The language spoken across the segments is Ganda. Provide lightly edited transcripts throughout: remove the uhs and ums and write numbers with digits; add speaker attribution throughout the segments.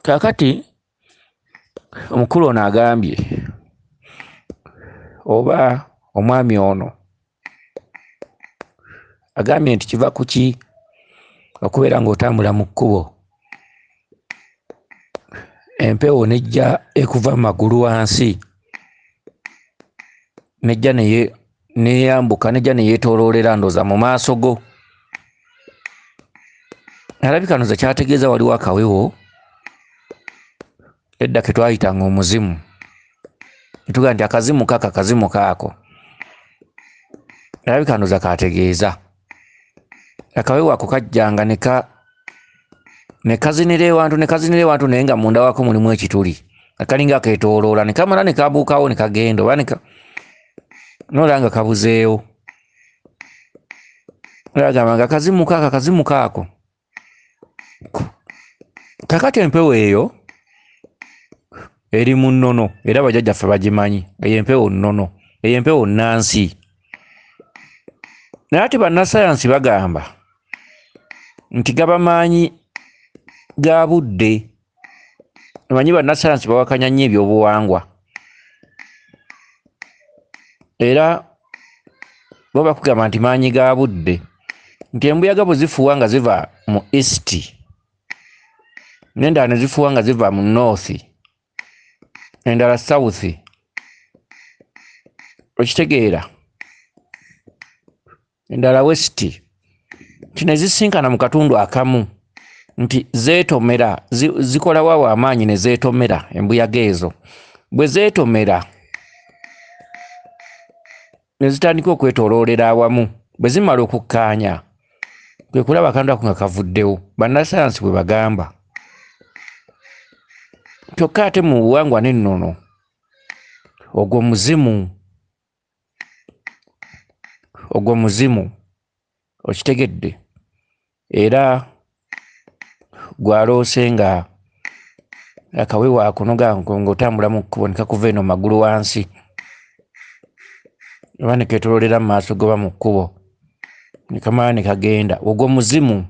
Speaker 1: Kakati omukulu ono agambye oba omwami ono agambye nti kiva ku ki okubeera ng'otambula mu kkubo empewo nejja ekuva mu magulu wansi nejja neyambuka nejja neyeetooloolera ndooza mu maaso go. Alabika ndoza kyategeeza waliwo akawewo edda ke twayitanga omuzimu netugaa nti akazimu kaako alabika ndoza kategeeza akawewo ako kajjanga ne kazinira ewantu naye nga munda waako mulimu ekituli akalinga akeetooloola ne kamala ne kabuukawo ne kagenda oba noolaba nga kabuzeewo olagamba akazimu kaako. Kakati empewo eyo eri mu nnono era bajjajjaffe bagimanyi eyo empewo nnono eyo empewo nnansi naye ate bannasayansi bagamba nti gaba maanyi ga budde. Omanyi bannasayansi bawakanya nnyo ebyobuwangwa era bo bakugamba nti maanyi ga budde nti embuyaga bwe zifuuwa nga ziva mu east n'endala ne zifuuwa nga ziva mu north endala south okitegeera endala west nti ne zisinkana mu katundu akamu nti zeetomera zikola waawo amaanyi ne zeetomera embuyaga ezo bwe zeetomera ne zitandika okwetooloolera awamu bwe zimala okukkaanya kwe kulaba akantu ako nga kavuddewo bannasayansi bwe bagamba. Kyokka ate mu buwangwa n'ennono ogwo muzimu okitegedde era gwaloose nga akawewo ako ng'otambula mu kkubo ne kakuva eno magulu wansi oba ne keetooloolera mu maaso goba mu kkubo ne kamala ne kagenda ogwo muzimu.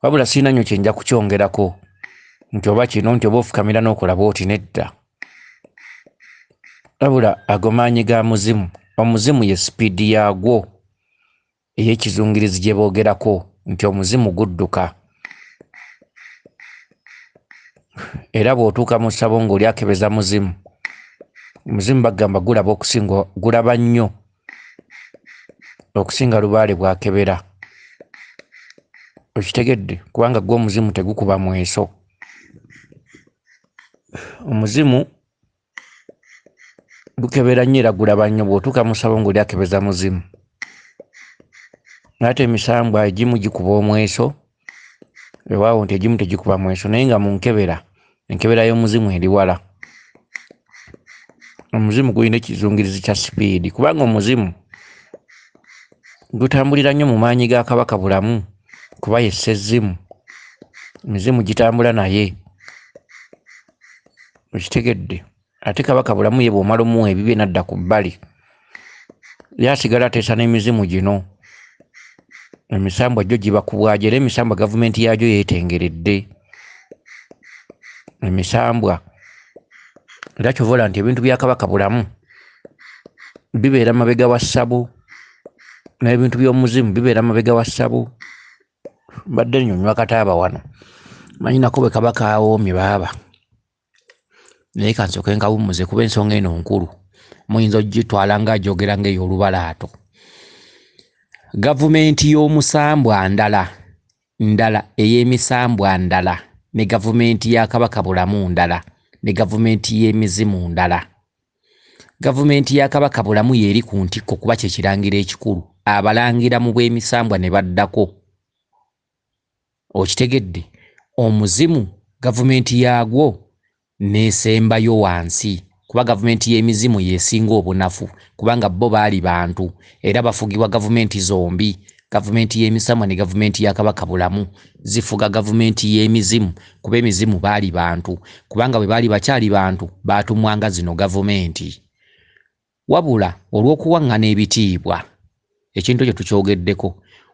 Speaker 1: Wabula sirina nnyo kye nja kukyongerako nti oba kino nti oba ofukamira n'okola bw'oti nedda. Wabula ago maanyi ga muzimu. Omuzimu ye sipiidi yaagwo ey'ekizungirizi gye boogerako nti omuzimu gudduka era bw'otuuka mu ssabo ng'oli akebeza muzimu omuzimu bagamba gulaba nnyo okusinga lubaale bw'akebera okitegedde kubanga gwo omuzimu tegukuba mweso. Omuzimu gukebera nnyo era gulaba nnyo bw'otuuka mu ssabo ng'oli akebeza muzimu. Ate emisambwa egimu gikuba omweso ewaawo nti egimu tegikuba mweso naye nga mu enkebera y'omuzimu eri wala. Omuzimu gulina ekizungirizi kya sipiidi kubanga omuzimu gutambulira nnyo mu maanyi ga Kabaka Bulamu kuba ye Ssezimu. Emizimu gitambula naye okitegedde ate Kabaka Bulamu ye bw'omala omuwa ebibye n'adda ku bbali yasigala ateesa n'emizimu gino. Emisambwa gyo giba ku bwagyo era emisambwa gavumenti yaagyo yeetengeredde emisambwa era kyovola nti ebintu bya Kabaka Bulamu bibeera mabega wa ssabo n'ebintu by'omuzimu bibeera mabega wa ssabo. Mbadde nnyonnyola kataaba wano manyi nako bwe kaba kawoomye baaba naye kansooke nkawummuze kuba ensonga eno nkulu muyinza ogitwala ng'agyogera ng'ey'olubalaato. Gavumenti y'omusambwa ndala ey'emisambwa ndala ne gavumenti ya Kabaka Bulamu ndala ne gavumenti y'emizimu ndala. Gavumenti ya Kabaka Bulamu yeeri ku ntikko kuba kye kirangira ekikulu abalangira mu bw'emisambwa ne baddako okitegedde. Omuzimu gavumenti yaagwo neesembayo wansi kuba gavumenti y'emizimu yeesinga obunafu kubanga bo baali bantu era bafugibwa gavumenti zombi. Gavumenti y'emisambwa ne gavumenti ya Kabaka Bulamu zifuga gavumenti y'emizimu kuba emizimu baali bantu kubanga bwe baali bakyali bantu baatumwanga zino gavumenti. Wabula olw'okuwaŋŋana ebitiibwa ekintu ekyo tukyogeddeko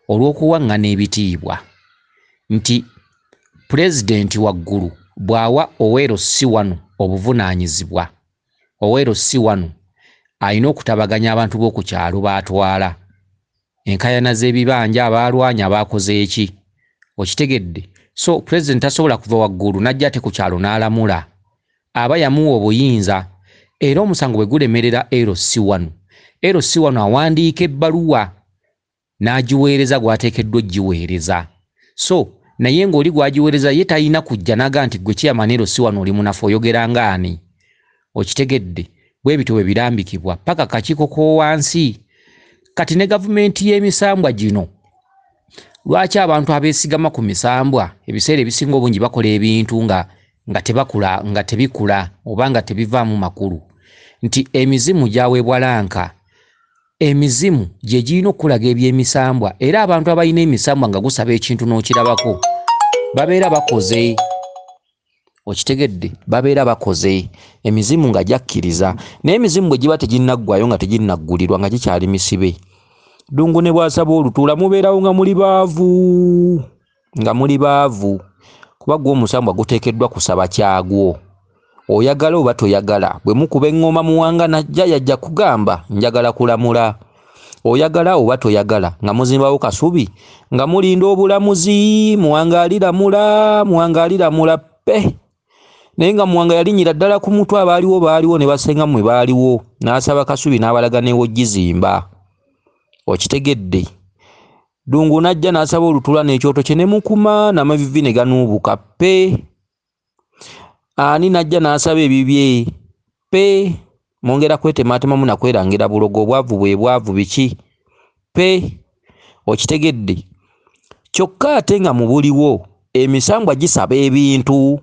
Speaker 1: olw'okuwaŋŋana ebitiibwa nti pulezidenti waggulu bwawa Owero si wano obuvunaanyizibwa. Owero si wano alina okutabaganya abantu b'oku kyalo baatwala enkayana z'ebibanja abaalwanya abakoze eki okitegedde. So president tasobola kuva waggulu najja ate ku kyalo n'alamula aba yamuwa obuyinza era omusango bwe gulemerera LC1 awandiika ebbaluwa n'agiweereza gw'ateekeddwa ogiweereza. So naye ng'oli gwagiweereza ye talina kujja naga nti gwe chairman LC1 oli munafu oyogera ng'ani okitegedde. Bwe bityo bwe birambikibwa paka kakiiko k'owansi. Kati ne gavumenti y'emisambwa gino lwaki abantu abeesigama ku misambwa ebiseera ebisinga obungi bakola ebintu nga tebakula nga tebikula oba nga tebivaamu makulu nti emizimu gyaweebwa lanka. Emizimu gye girina okulaga eby'emisambwa era abantu abalina emisambwa nga gusaba ekintu n'okirabako babeera bakoze okitegedde babeera bakoze emizimu nga gyakkiriza. naye emizimu bwe giba teginnaggwayo nga teginnaggulirwa nga gikyali misibe Ddungu ne bw'asaba olutuula mubeerawo nga muli baavu kuba gwe omusambwa guteekeddwa kusaba kyagwo. Oyagala oba toyagala bwe mukuba eŋŋoma muwanga najja yajja kugamba njagala kulamula. Oyagala oba toyagala nga muzimbawo kasubi nga mulinda obulamuzi muwanga aliramula pe. Naye nga muwanga yalinyira ddala ku mutwe baaliwo ne basenga mwe baaliwo n'asaba kasubi n'abalaga n'ewogizimba okitegedde. Ddungu najja n'asaba olutuula n'ekyoto kye ne mukuma n'amavivi ne ganuubuka pe. Ani najja n'asaba ebibye pe. Mwongera kwetematemamu nakwerangira bulogo obwavu bwe bwavu biki pe okitegedde. Kyokka ate nga mu buliwo emisambwa gisaba ebintu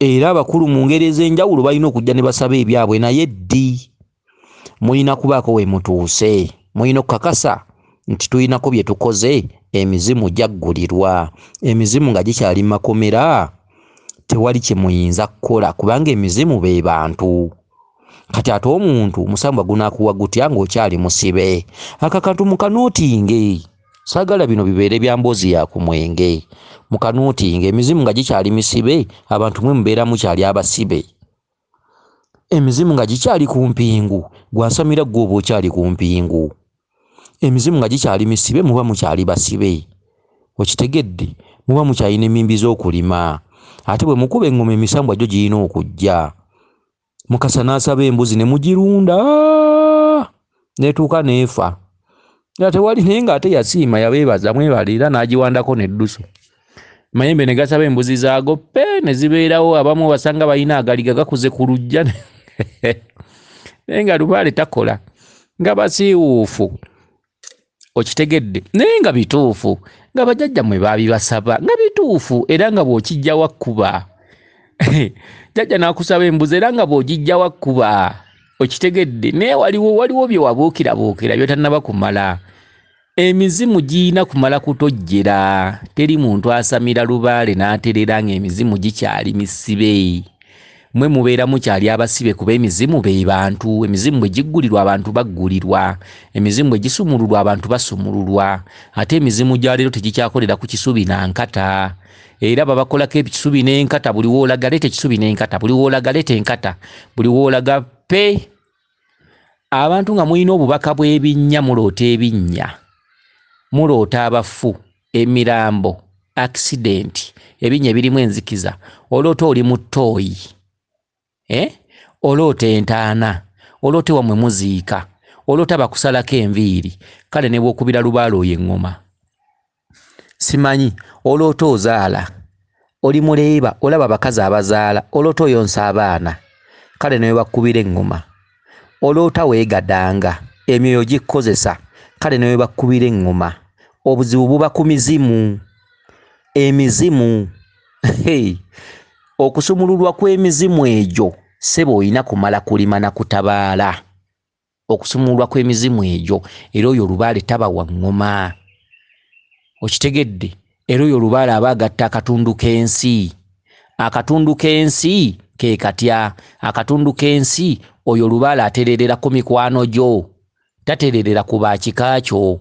Speaker 1: era abakulu mu ngeri ez'enjawulo balina okujja ne basaba ebyabwe naye ddi mulina kubaako we mutuuse mulina okukakasa nti tulinako bye tukoze emizimu gyaggulirwa. Emizimu nga gikyali makomera tewali kye muyinza kukola kubanga emizimu be bantu. Kati ate omuntu musambwa gunaakuwa gutya ng'okyali musibe. Akakantu mukanootinge saagala bino bibeere bya mboozi ya ku mwenge. Mukanootinge emizimu nga gikyali misibe abantu mwe mubeera mukyali abasibe. Emizimu nga gikyali ku mpingu gwasamira gwe oba okyali ku mpingu. Emizimu nga gikyali misibe muba mukyali basibe okitegedde muba mukyalina emmimbi z'okulima. Ate bwe mukuba eŋŋoma emisambwa gyo girina okujja. Mukasa n'asaba embuzi ne mugirunda netuuka neefa. Era tewali naye ng'ate yasiima yabeebaza mwebale era n'agiwandako n'eddusu. Mayembe ne gasaba embuzi zaago pe ne zibeerawo abamu basanga balina agaliga gakuze ku lujja naye nga Lubaale takola nga basiiwuufu okitegedde naye nga bituufu nga bajjajja mwe baabibasaba nga bituufu era nga bw'okijja wakkuba jjajja n'akusaba embuzi era nga bw'ogijja wakkuba okitegedde naye waliwo bye wabuukira by'otannaba kumala. Emizimu girina kumala kutojjera. Teri muntu asamira Lubaale n'aterera ng'emizimu gikyali misibe. Mwe mubeera mukyali abasibe kuba emizimu be bantu. Emizimu bwe giggulirwa abantu baggulirwa. Emizimu bwe gisumululwa abantu basumululwa. Ate emizimu gya leero tegikyakolera ku kisubi na nkata. Era babakolako ekisubi n'enkata buli woolaga leeta ekisubi n'enkata buli woolaga leeta enkata buli woolaga pe. Abantu nga mulina obubaka bw'ebinnya muloota ebinnya. Muloota abafu, emirambo, accident, ebinnya ebirimu enzikiza. Oloota oli mu ttooyi. Oloota entaana. Oloota wamwe muziika. Oloota bakusalako enviiri. Kale ne bw'okubira Lubaale oyo eŋŋoma. Simanyi, oloota ozaala. Oli muleeba, olaba abakazi abazaala. Oloota oyonsa abaana. Kale ne bakubira eŋŋoma. Oloota weegadanga. Emyoyo gikkozesa. Kale ne bakubira eŋŋoma. Obuzibu buba ku mizimu. Emizimu. Okusumululwa kw'emizimu egyo ssebo olina kumala kulima na kutabaala. Okusumululwa kw'emizimu egyo era oyo Lubaale taba wa ŋŋoma. Okitegedde era oyo Lubaale aba agatta akatundu k'ensi. Akatundu k'ensi ke katya. Akatundu k'ensi oyo Lubaale atererera ku mikwano gyo. Tatererera ku baakika kyo.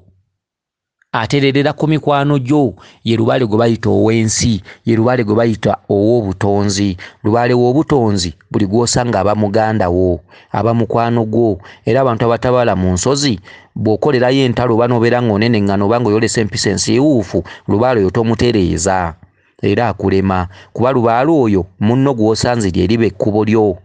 Speaker 1: atererera ku mikwano gyo ye lubaale gwe bayita ow'ensi, ye lubaale gwe bayita ow'obutonzi. Lubaale w'obutonzi buli gw'osanga aba muganda wo, aba mukwano gwo. Era abantu abatabaala mu nsozi bw'okolerayo entalo oba n'obeera ng'onenengana oba ng'oyolesa empisa ensiiwuufu, lubaale oyo tomutereeza era akulema, kuba lubaale oyo munno gw'osanze lye liba ekkubo lyo.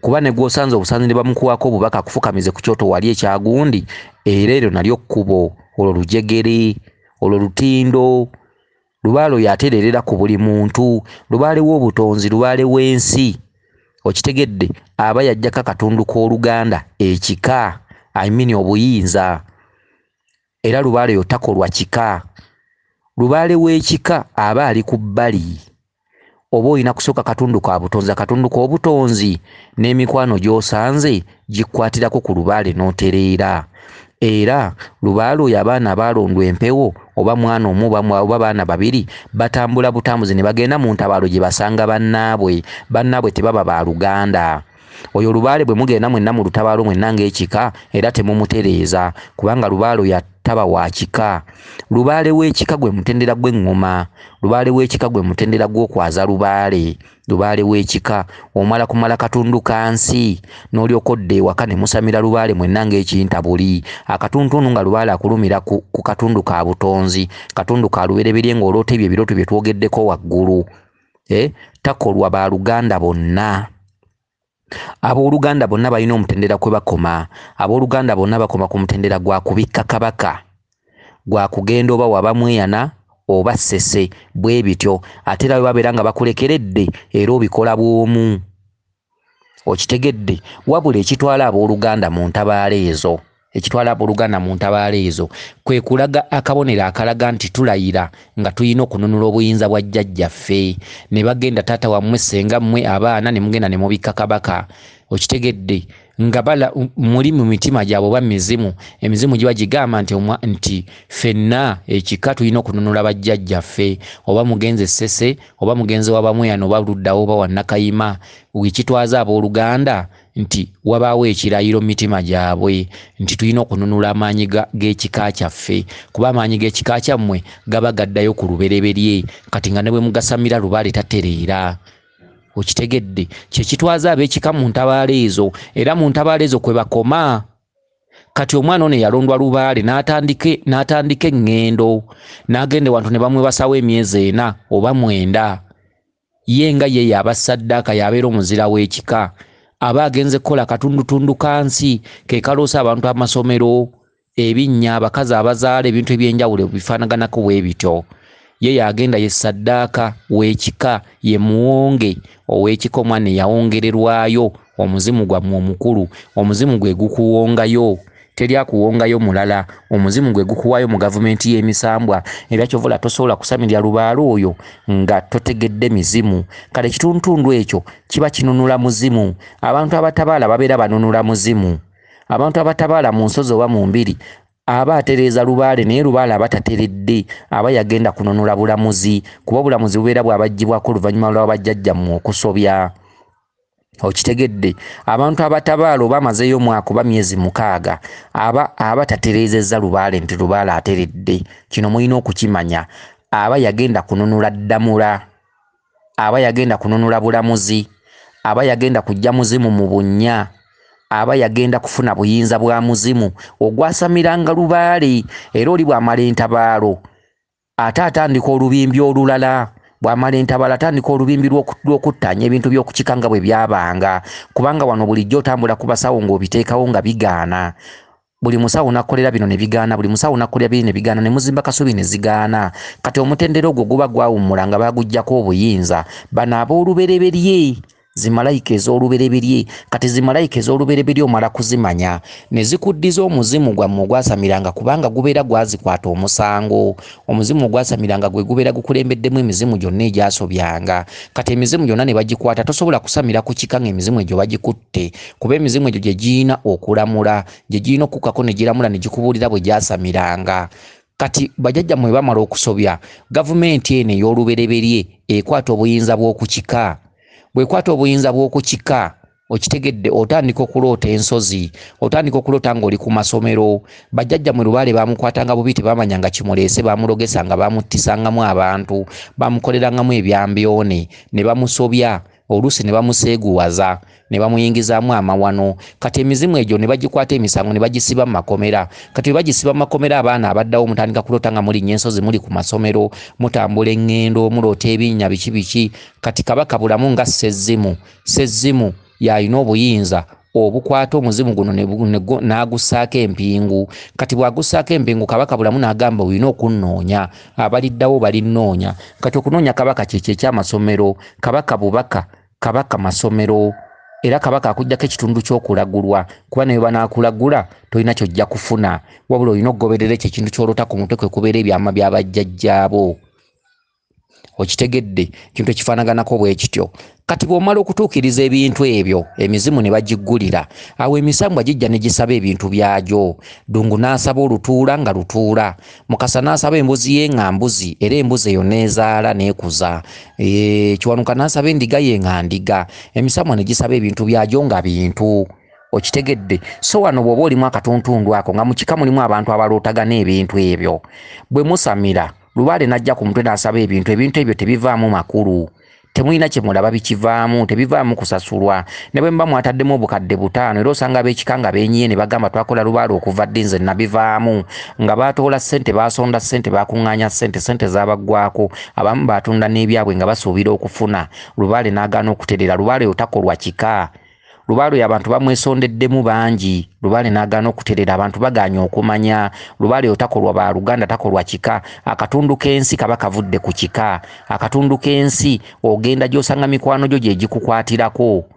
Speaker 1: Kuba ne gw'osanze obusanze ne bamukuwako obubaka kufukamize ku kyoto wali ekyagundi, era eryo nalyo kkubo, olwo lujegere, olwo lutindo. Lubaale oyo atererera ku buli muntu, lubaale w'obutonzi, lubaale w'ensi. Okitegedde, aba yajjako akatundu k'Oluganda ekika, obuyinza. Era lubaale oyo takolwa kika. Lubaale w'ekika aba ali ku bbali. Oba olina kusooka katundu ka butonzi, akatundu k'obutonzi n'emikwano gy'osanze gikwatirako ku lubaale n'otereera. Era lubaale oyo abaana abaalondwa empewo oba mwana omu oba baana babiri batambula butambuzi ne bagenda mu ntabaalo gye basanga bannaabwe tebaba ba Luganda. Oyo lubaale bwe mugenda mwenna mu lutabaalo mwenna ng'ekika era temumutereeza, kubanga lubaale oyo taba wa kika. Lubaale w'ekika gwe mutendera gw'eŋŋoma, lubaale w'ekika gwe mutendera gw'okwaza lubaale. Lubaale w'ekika omala kumala katundu ka nsi n'olyoka odda ewaka ne musamira lubaale mwenna ng'ekintabuli. Akatuntuntu nga lubaale akulumira ku katundu ka butonzi, katundu ka lubereberye ng'oloota ebyo ebirooto bye twogeddeko waggulu. Takolwa ba Luganda bonna. Abooluganda bonna balina omutendera kwe bakoma. Abooluganda bonna bakoma ku mutendera gwa kubikka kabaka, gwa kugenda oba wabamweyana oba ssese, bwe bityo. Ate era bwe babeera nga bakulekeredde era obikola bw'omu. Okitegedde, wabula ekitwala abooluganda mu ntabaalo ezo kwe kulaga akabonero akalaga nti tulayira nga tulina okununula obuyinza bwa jjajjaffe. Ne bagenda taata wammwe, ssenga mmwe, abaana ne mugenda ne mubikka kabaka. Okitegedde, nga muli mu mitima gyabwe oba emizimu giba gigamba nti ffenna ekika tulina okununula bajjajjaffe. Oba mugenze ssese oba mugenze wabamweyano oba luddawo oba wannakayima, wekitwaza abooluganda nti wabaawo ekirayiro mu mitima gyabwe nti tulina okununula amaanyi g'ekika kyaffe, kuba amaanyi g'ekika kyammwe gaba gaddayo ku lubereberye, kati nga ne bwe mugasamira lubaale tatereera. Okitegedde, kyekitwaza ab'ekika mu ntabaalo ezo, era mu ntabaalo ezo kwe bakoma. Kati omwana ono yalondwa lubaale n'atandika eŋŋendo, n'agenda ewantu ne bamwebasawo emyezi 4 oba 9. Ye nga ye yaba ssaddaaka, yabeera omuzira w'ekika, aba agenze kukola katundutundu ka nsi, ke kaloosa abantu amasomero, ebinnya, abakazi abazaala, ebintu ebyenjawulo bifaanaganako bwe bityo. Ye yagenda ye ssaddaaka w'ekika, ye muwonge ow'ekika, omwana yawongererwayo. Omuzimu gwammwe omukulu, omuzimu gwe gukuwongayo, teri akuwongayo mulala. Omuzimu gwe gukuwaayo mu gavumenti y'emisambwa. Era kyovula tosobola kusamirira lubaale oyo nga totegedde mizimu. Kale ekituntundu ekyo kiba kinunula muzimu. Abantu abatabaala babeera banunula muzimu. Abantu abatabaala mu nsozi oba mu mbiri aba atereeza lubaale, naye lubaale aba tateredde, aba yagenda kununula bulamuzi, kuba obulamuzi bubeera bwabaggyibwako oluvannyuma lwa bajjajjammwe okusobya. Okitegedde, abantu abatabaala oba amazeeyo omwaka oba myezi 6 aba tatereezezza lubaale nti lubaale ateredde. Kino mulina okukimanya. Aba yagenda kununula ddamula, aba yagenda kununula bulamuzi, aba yagenda kujja muzimu mu bunnya, aba yagenda kufuna buyinza bwa muzimu ogwasamiranga lubaale. Era oli bw'amala entabaalo ate atandika olubimbi olulala. Bw'amala entabaalo atandika olubimbi lw'okuttaanya ebintu by'okukika nga bwe byabanga, kubanga wano bulijjo otambula ku basawo ng'obiteekawo nga bigaana. Buli musawo nakolera bino ne bigaana, buli musawo nakolera bino ne bigaana, ne muzimba kasubi ne zigaana. Kati omutendera ogwo guba gwawummula nga baguggyako obuyinza. Bano ab'olubereberye, zimalayika ez'olubereberye. Kati zimalayika ez'olubereberye omala kuzimanya ne zikuddiza omuzimu gwammwe ogwasamiranga, kubanga gubeera gwazikwata omusango. Omuzimu ogwasamiranga gwe gubeera gukulembeddemu emizimu gyonna egyasobyanga. Kati emizimu gyonna ne bagikwata, tosobola kusamira ku kika ng'emizimu egyo bagikutte, kuba emizimu egyo gye giyina okulamula, gye giyina okukkako ne giramula ne gikubuulira bwe gyasamiranga. Kati bajjajjammwe bamala okusobya, gavumenti eno ey'olubereberye ekwata obuyinza bw'okukika. Bwekwata obuyinza bw'okukika okitegedde otandika okuloota ensozi otandika okuloota ng'oli ku masomero bajjajja mu Lubaale bamukwatanga bubi tebamanyanga kimuleese bamulogesanga bamuttisangamu abantu bamukolerangamu ebyambyone ne bamusobya oluusi ne bamuseeguwaza ne bamuyingizaamu amawano kati emizimu egyo ne bagikwata emisango ne bagisiba mu makomera kati bwe bagisiba mu makomera abaana abaddawo mutandika kuloota nga mulinnya ensozi muli ku masomero mutambula eŋŋendo muloota ebinnya biki biki kati Kabaka bulamu nga Sezzimu yalina obuyinza obukwata omuzimu guno n'agussaako empingu kati bw'agussaako empingu Kabaka bulamu n'agamba olina okunnoonya abaliddawo balinnoonya kati okunoonya Kabaka kye ekyamasomero Kabaka bubaka Kabaka masomero era Kabaka akuggyako ekitundu ky'okulagulwa kuba naye banaakulagula tolina kyojja kufuna wabula olina okugoberera ekyo ekintu ky'olota ku mutwe kwe kubeera ebyama by'abajjajjaabo okitegedde kintu ekifaanaganako bwe kityo kati bw'omala okutuukiriza ebintu ebyo emizimu ne bagiggulira awo emisambwa gijja ne gisaba ebintu byagyo Ddungu n'asaba olutuula nga lutuula Mukasa n'asaba embuzi ye nga mbuzi era embuzi eyo n'ezaala n'ekuza Kiwanuka n'asaba endiga ye nga ndiga emisambwa ne gisaba ebintu byagyo nga bintu okitegedde so wano bw'oba olimu akatuntundu ako nga mu kika mulimu abantu abalootagana ebintu ebyo bwe musamira Lubaale n'ajja ku mutwe n'asaba ebintu ebyo tebivaamu makulu temulina kye mulaba bikivaamu tebivaamu kusasulwa ne bwe mba mwataddemu obukadde 5 era osanga ab'ekika nga beenyiye ne bagamba twakola Lubaale okuva ddi nze nabivaamu nga baatoola ssente baasonda ssente bakuŋŋaanya ssente zaabaggwako abamu baatunda n'ebyabwe nga basuubira okufuna Lubaale n'agaana okuterera Lubaale otakolwa kika Lubaale abantu bamwesondeddemu bangi Lubaale n'agaana okuterera abantu bagaanye okumanya Lubaale otakolwa ba Luganda takolwa kika akatundu k'ensi kaba kavudde ku kika akatundu k'ensi ogenda gy'osanga mikwano gyo gye gikukwatirako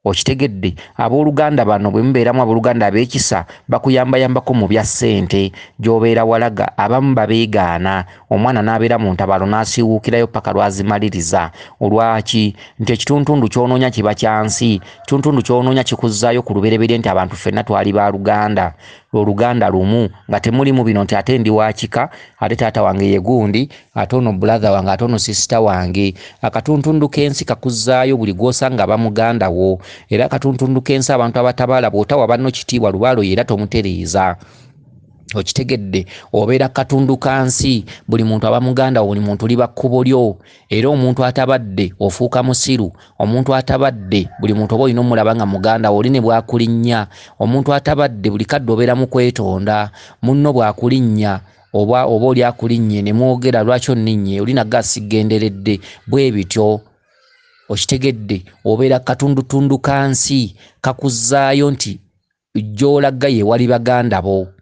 Speaker 1: okitegedde abooluganda bano bwe mubeeramu abooluganda ab'ekisa bakuyambayambako mu bya ssente gy'obeera walaga abamu babeegaana omwana n'abeera mu ntabalo n'asiiwuukirayo paka lwazimaliriza olwaki nti ekituntundu ky'onoonya kiba kyansi ekituntundu ky'onoonya kikuzzaayo ku lubereberye nti abantu ffenna twali ba Luganda oluganda lumu nga temulimu bino nti ate ndi wa kika ate taata wange ye gundi ate ono brother wange ate ono sister wange akatuntundu k'ensi kakuzzaayo buli gw'osanga bamuganda wo era akatuntundu k'ensi abantu abatabaala bw'otawa banno kitiibwa Lubaale era tomutereeza okitegedde obeera katundu kansi buli muntu aba muganda wo buli muntu liba kkubo lyo era omuntu atabadde ofuuka musiru omuntu atabadde buli muntu oba olina omulaba nga muganda wo oli ne bwakulinnya omuntu atabadde buli kadde obeera mu kwetonda munno bwakulinnya oba oli akulinnye ne mwogera lwaki onninnye oli nagga asigenderedde bwe bityo okitegedde obeera katundutundu kansi kakuzzaayo nti gy'olaga ye wali baganda bo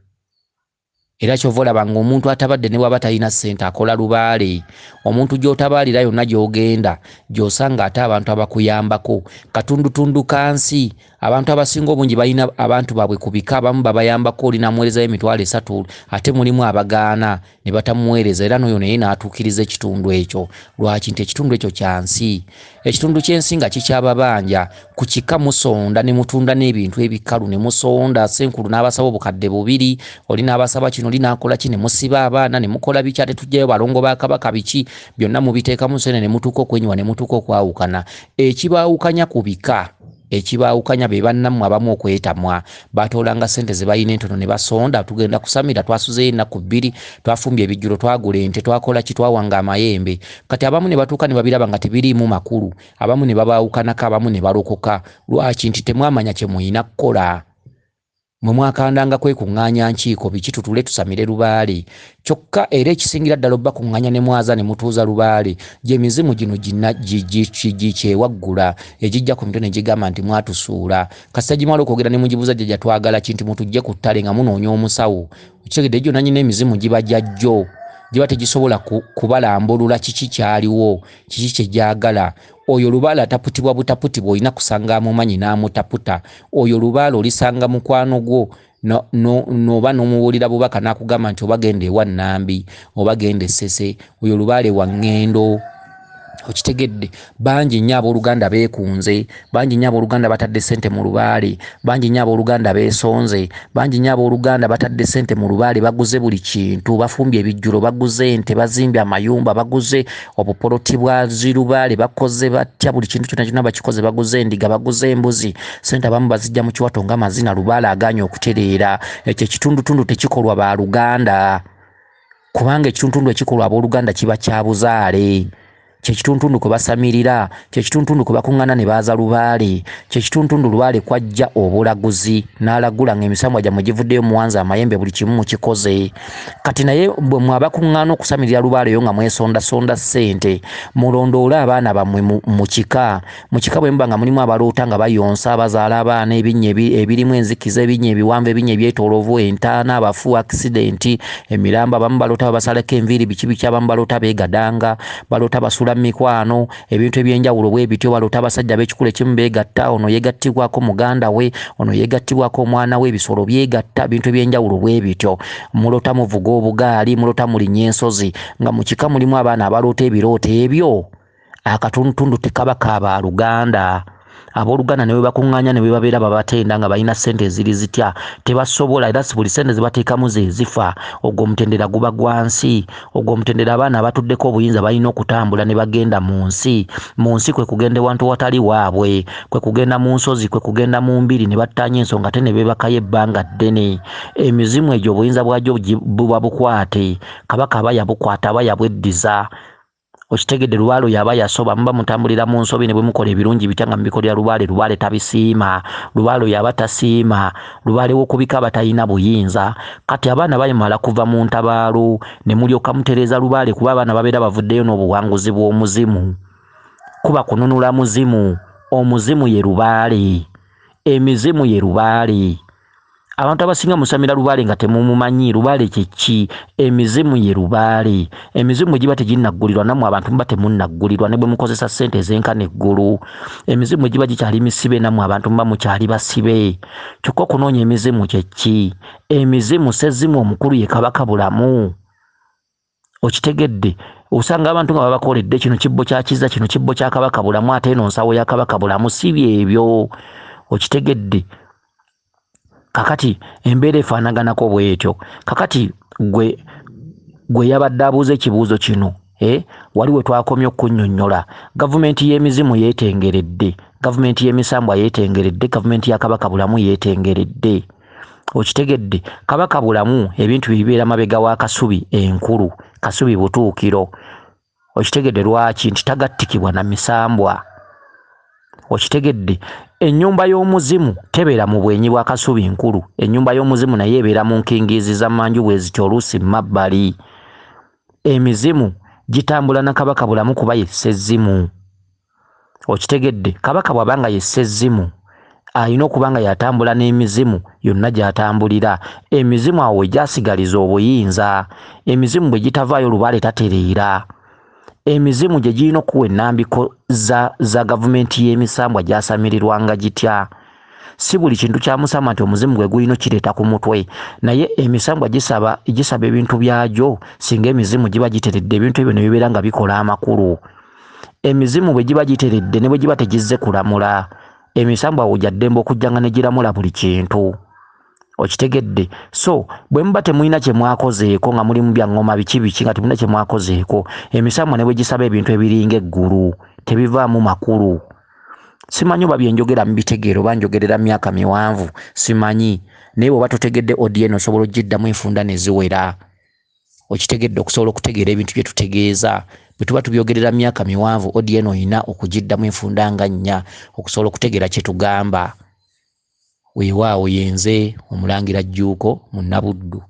Speaker 1: era kyova olaba ng'omuntu atabadde ne bw'aba talina ssente akola Lubaale omuntu gy'otabaalira yonna gy'ogenda gy'osanga ate abantu abakuyambako katundutundu kansi abantu abasinga obungi balina abantu baabwe ku bika abamu babayambako oli n'amuweerezayo emitwalo 3 ate mulimu abagaana ne batamuweereza era n'oyo naye n'atuukiriza ekitundu ekyo lwaki nti ekitundu ekyo kyansi ekitundu ky'ensi nga kikyababanja ku kika musonda ne mutunda n'ebintu ebikalu ne musonda Senkulu n'abasaba obukadde 2 oli n'abasaba kino oli n'akola ki ne musiba abaana ne mukola biki ate tujjayo balongo ba Kabaka biki byonna mubiteekamu ssene ne mutuuka okwenywa ne mutuuka okwawukana ekibaawukanya ku bika ekibaawukanya be bannammwe abamu okwetamwa baatoolanga ssente ze balina entono ne basonda tugenda kusamira twasuzeyo ennaku 2 twafumbye ebijjulo twagula ente twakola ki twawanga amayembe kati abamu ne batuuka ne babiraba nga tebiriimu makulu abamu ne babaawukanako abamu ne balokoka lwaki nti temwamanya kye muyina kukola mwe mwakandanga kwekuŋŋaanya nkiiko biki tutule tusamire Lubaale kyokka era ekisingira ddala obba kuŋŋaanya ne mwaza ne mutuuza Lubaale gy'emizimu gino gikyewaggula egijja ku mitwe ne gigamba nti mwatusuula kasita gimala okwogera ne mugibuuza gye gyatwagala ki nti mutujje ku ttale nga munoonya omusawo okitegedde gyo nannyina emizimu giba jjajjo giba tegisobola kubalambulula kiki kyaliwo kiki kye gyagala oyo Lubaale ataputibwa butaputibwa olina kusanga amumanyi n'amutaputa oyo Lubaale olisanga mukwano gwo noba n'omuwulira bubaka n'akugamba nti oba genda ewa Nnambi oba genda Essese oyo Lubaale wa ŋŋendo okitegedde bangi nnyo abooluganda beekunze, bangi nnyo abooluganda batadde ssente mu lubaale, bangi nnyo abooluganda beesonze, bangi nnyo abooluganda batadde ssente mu lubaale, baguze buli kintu, bafumbye ebijjulo, baguze ente, bazimbye amayumba, baguze obupoloti bwa zilubaale, bakoze batya buli kintu kyonna kyonna bakikoze, baguze endiga, baguze embuzi, ssente abamu bazijja mu kiwato nga mazina lubaale aganye okutereera. Ekyo ekitundutundu tekikolwa baaluganda, kubanga ekitundutundu ekikolwa abooluganda kiba kya buzaale. Kyekituntundu kwe basamirira, kyekituntundu kwe bakuŋŋaana ne baaza lubaale, kyekituntundu lubaale kwajja obulaguzi n'alagula ng'emisambwa gyammwe givuddeyo muwanza amayembe buli kimu mukikoze. Kati naye bwe mwabakuŋŋaana okusamirira lubaale yo nga mwesondasonda ssente, mulondoole abaana bammwe mu kika bwe muba nga mulimu abaloota nga bayonsa bazaala abaana ebinnya ebirimu enzikiza, ebinnya ebiwanvu, ebinnya ebyetoloovu, entaana, abafu, akisidenti, emirambo, abamu baloota babasalako enviiri biki biki, abamu baloota beegadanga, baloota basula mikwano, ebintu ebyenjawulo bwe bityo, baloota abasajja b'ekikula ekimu beegatta, ono yeegattibwako muganda we, ono yeegattibwako omwana we, ebisolo byegatta, ebintu ebyenjawulo bwe bityo. Muloota muvuga obugaali, muloota mulinnya ensozi, nga mu kika mulimu abaana abaloota ebirooto ebyo. Akatundutundu tekaba k'abaaluganda. Abooluganda ne bwe bakuŋŋaanya ne bwe babeera babatenda nga balina ssente eziri zitya, tebasobola, era si buli ssente ze bateekamu ze zifa. Ogwo omutendera guba gwa nsi, ogwo omutendera abaana abatuddeko obuyinza balina okutambula ne bagenda mu nsi. Mu nsi kwe kugenda ewantu watali waabwe, kwe kugenda mu nsozi, kwe kugenda mu mbiri ne battaanya ensonga ate ne beebakayo ebbanga ddene. Emizimu egyo obuyinza bwagyo buba bukwate, kabaka aba yabukwata, aba yabweddiza. Okitegedde lubaale yaba yasoba, muba mutambulira mu nsobi ne bwe mukola ebirungi bitya nga mubikolera lubaale, lubaale tabisiima, lubaale yaba tasiima, lubaale w'okubika batalina buyinza. Kati abaana bayimala kuva mu ntabaalo ne mulyoka mutereeza lubaale, kuba abaana babeera bavuddeyo n'obuwanguzi bw'omuzimu. Kuba kununula muzimu, omuzimu ye lubaale, emizimu ye lubaale. Abantu abasinga musamira lubaale nga temumumanyi lubaale kye ki? Emizimu ye lubaale. Emizimu giba teginnaggulirwa, nammwe abantu muba temunnaggulirwa ne bwe mukozesa ssente ez'enkana eggulu. Emizimu giba gikyali misibe, nammwe abantu muba mukyali basibe. Kyokka okunoonya emizimu kye ki? Emizimu sezzimu omukulu ye Kabaka Bulamu. Okitegedde? Osanga abantu nga babakoledde kino kibbo kya Kiza, kino kibbo kya Kabaka Bulamu, ate eno nsawo ya Kabaka Bulamu. Si byebyo. Okitegedde? Kakati embeera efaanaganako bw'etyo. Kakati gwe yabadde abuuza ekibuuzo kino, wali we twakomye okunnyonnyola. Gavumenti y'emizimu yeetengeredde, gavumenti y'emisambwa yeetengeredde, gavumenti ya Kabaka Bulamu yeetengeredde. Okitegedde? Kabaka Bulamu ebintu bibeera mabega wa Kasubi enkulu, Kasubi Butuukiro. Okitegedde lwaki? Nti tagattikibwa na misambwa. Okitegedde? Ennyumba y'omuzimu tebeera mu bwenyi bwa Kasubi nkulu. Ennyumba y'omuzimu naye ebeera mu nkingiizi za mmanju bwe zityo oluusi mabbali. Emizimu gitambula na Kabaka Bulamu kuba ye sezzimu. Okitegedde? Kabaka bw'aba nga ye sezzimu alina okuba nga yatambula n'emizimu yonna gy'atambulira. Emizimu awo we gyasigaliza obuyinza. Emizimu bwe gitavaayo lubaale tatereera. Emizimu gye girina okuwa ennambiko za gavumenti y'emisambwa gyasamirirwanga gitya. Si buli kintu kya musama nti omuzimu gwe gulina kireeta ku mutwe, naye emisambwa gisaba ebintu byagyo singa emizimu giba giteredde, ebintu ebyo ne bibeera nga bikola amakulu. Emizimu bwe giba giteredde ne bwe giba tegizze kulamula, emisambwa awo gyaddembe okujjanga ne giramula buli kintu. Okitegedde? So bwe muba temulina kye mwakozeeko nga muli mu bya ngoma biki biki nga temulina kye mwakozeeko, emisambwa ne bwe gisaba ebintu ebiringa eggulu tebivaamu makulu. Simanyi oba bye njogera mubitegeera oba njogerera myaka miwanvu, simanyi. Naye bw'oba totegedde ODN osobola ogiddamu enfunda ne ziwera. Okitegedde? Okusobola okutegeera ebintu bye tutegeeza. Bwe tuba tubyogerera myaka miwanvu, ODN oyina okugiddamu enfunda nga 4 okusobola okutegeera kye tugamba. Weewaawo yenze Omulangira Jjuuko mu Nnabuddu.